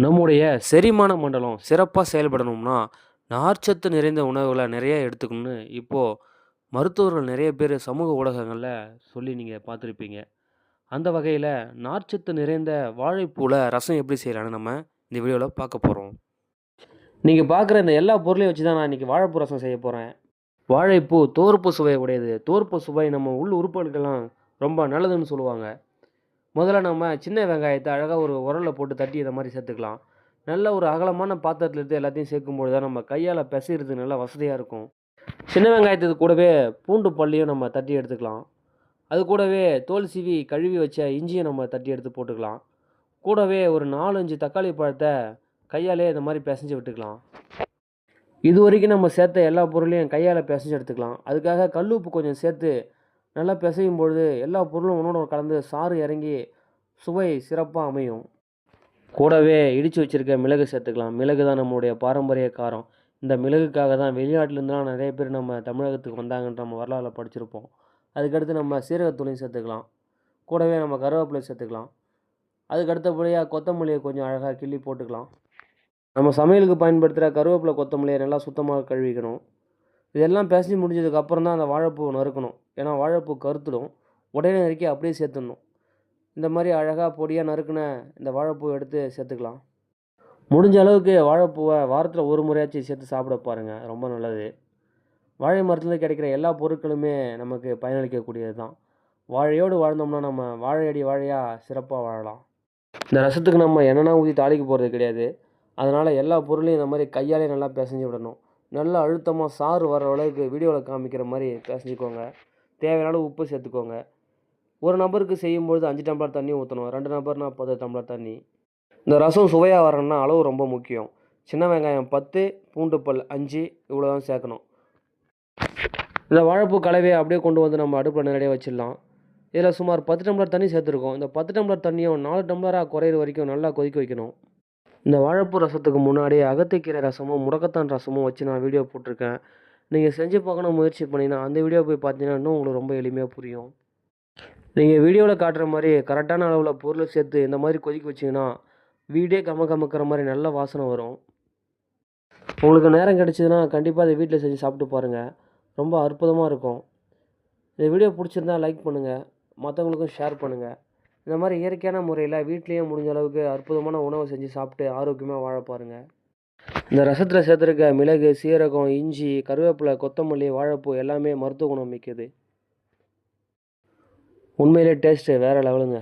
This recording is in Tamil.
நம்முடைய செரிமான மண்டலம் சிறப்பா செயல்படணும்னா, நார்ச்சத்து நிறைந்த உணவுகள நிறைய எடுத்துக்கணும்னு இப்போ மருத்துவர்கள் நிறைய பேரு சமூக ஊடகங்கள்ல சொல்லி நீங்க பார்த்துருப்பீங்க. அந்த வகையில நார்ச்சத்து நிறைந்த வாழைப்பூல ரசம் எப்படி செய்யலான்னு நம்ம இந்த வீடியோல பார்க்க போறோம். நீங்க பார்க்குற இந்த எல்லா பொருளையும் வச்சு தான் நான் இன்னைக்கு வாழைப்பூ ரசம் செய்ய போறேன். வாழைப்பூ துவர்ப்பு சுவை உடையது. துவர்ப்பு சுவை நம்ம உள் உறுப்புகளுக்கெல்லாம் ரொம்ப நல்லதுன்னு சொல்லுவாங்க. முதல்ல நம்ம சின்ன வெங்காயத்த அழகா ஒரு உரல்ல போட்டு தட்டி இத மாரி சேர்த்துக்கலாம். நல்ல ஒரு அகலமான பாத்திரத்துல எடுத்து எல்லாத்தையும் சேர்க்கும்பொழுது தான் நம்ம கையால பெசைறதுக்கு நல்லா வசதியா இருக்கும். சின்ன வெங்காயத்துக்கு கூடவே பூண்டு பல்லையும் நம்ம தட்டி எடுத்துக்கலாம். அது கூடவே தோல் சீவி கழுவி வச்ச இஞ்சிய நம்ம தட்டி எடுத்து போட்டுக்கலாம். கூடவே ஒரு 4, 5 தக்காளி பழத்த கையாலயே இந்த மாரி பெசஞ்சு விட்டுக்கலாம். இதுவரைக்கும் நம்ம சேர்த்த எல்லா பொருளையும் கையால பெசஞ்சு எடுத்துக்கலாம். அதுக்காக கல் உப்பு கொஞ்சம் சேர்த்து நல்லா பெசையும் பொழுது எல்லா பொருளும் ஒண்ணோட கலந்து சாறு இறங்கி சுவை சிறப்பா அமையும். கூடவே இடிச்சு வச்சிருக்க மிளகு சேர்த்துக்கலாம். மிளகு தான் நம்மளுடைய பாரம்பரிய காரம். இந்த மிளகுக்காக தான் வெளிநாட்டிலேருந்துலாம் நிறைய பேர் நம்ம தமிழகத்துக்கு வந்தாங்கன்ற நம்ம வரலாறுல படிச்சிருப்போம். அதுக்கடுத்து நம்ம சீரகத்தூளையும் சேர்த்துக்கலாம். கூடவே நம்ம கருவேப்பிலை சேர்த்துக்கலாம். அதுக்கு அடுத்தபடியா கொத்தமல்லிய கொஞ்சம் அழகா கிள்ளி போட்டுக்கலாம். நம்ம சமையலுக்கு பயன்படுத்துகிற கருவேப்பிலை, கொத்தமல்லிய நல்லா சுத்தமா கழுவிக்கணும். இதெல்லாம் பெசஞ்சு முடிஞ்சதுக்கு அப்புறம் தான் அந்த வாழைப்பூவ நறுக்கணும். ஏன்னா வாழைப்பூ கருத்துடும். உடனே நறுக்கி அப்படியே சேர்த்துடணும். இந்த மாரி அழகா பொடியா நறுக்குன இந்த வாழைப்பூவ எடுத்து சேர்த்துக்கலாம். முடிஞ்ச அளவுக்கு வாழைப்பூவ வாரத்தில ஒரு முறையாச்சும் சேர்த்து சாப்பிட பாருங்க. ரொம்ப நல்லது. வாழை மரத்துலேருந்து கிடைக்கிற எல்லா பொருட்களுமே நமக்கு பயனளிக்கக்கூடியது தான். வாழையோடு வாழ்ந்தோம்னா நம்ம வாழையடி வாழையா சிறப்பா வாழலாம். இந்த ரசத்துக்கு நம்ம எண்ணெய்லாம் ஊத்தி தாளிக்க போறது கிடையாது. அதனால எல்லா பொருளையும் இந்த மாரி கையாலே நல்லா பெசஞ்சு விடணும். நல்லா அழுத்தமா சாறு வர அளவுக்கு வீடியோல காமிக்கிற மாரி பெசஞ்சுக்கோங்க. தேவையான அளவு உப்பு சேர்த்துக்கோங்க. ஒரு நபருக்கு செய்யும்பொழுது 5 டம்ளர் தண்ணி ஊத்தணும். 2 நபர்னா 10 டம்ளர் தண்ணி. இந்த ரசம் சுவையா வரணும்னா அளவு ரொம்ப முக்கியம். சின்ன வெங்காயம் 10, பூண்டு பல் 5 இவ்வளோ தான் சேர்க்கணும். இந்த வாழைப்பூ கலவைய அப்படியே கொண்டு வந்து நம்ம அடுப்புல நேரடியா வச்சிடலாம். இதில சுமார் 10 டம்ளர் தண்ணி சேர்த்துருக்கோம். இந்த 10 டம்ளர் தண்ணியும் 4 டம்ளரா குறையிற வரைக்கும் நல்லா கொதிக்க வைக்கணும். இந்த வாழைப்பூ ரசத்துக்கு முன்னாடி அகத்திக்கீரை ரசமும், முடக்கத்தான் ரசமும் வச்சு நான் வீடியோ போட்டிருக்கேன். நீங்க செஞ்சு பார்க்கணும் முயற்சி பண்ணீங்கன்னா, அந்த வீடியோ போய் பார்த்தீங்கன்னா, இன்னும் உங்களுக்கு ரொம்ப எளிமையா புரியும். நீங்க வீடியோல காட்டுற மாரி கரெக்டான அளவுல பொருள சேர்த்து இந்த மாரி கொதிக்க வச்சீங்கன்னா, வீடே கமகமக்கிற மாரி நல்ல வாசனை வரும். உங்களுக்கு நேரம் கிடைச்சதுன்னா, கண்டிப்பா இத வீட்ல செஞ்சு சாப்பிட்டு பாருங்க. ரொம்ப அற்புதமா இருக்கும். இந்த வீடியோ புடிச்சிருந்தா லைக் பண்ணுங்க. மத்தவங்களுக்கும் ஷேர் பண்ணுங்க. இந்த மாரி இயற்கையான முறையில வீட்லயே முடிஞ்ச அளவுக்கு அற்புதமான உணவ செஞ்சு சாப்பிட்டு ஆரோக்கியமா வாழ பாருங்க. இந்த ரசத்துல சேர்த்துருக்க மிளகு, சீரகம், இஞ்சி, கருவேப்பிலை, கொத்தமல்லி, வாழைப்பூ எல்லாமே மருத்துவ குணம் மிக்கது. உண்மையிலே டேஸ்ட்டு வேற லெவலுங்க.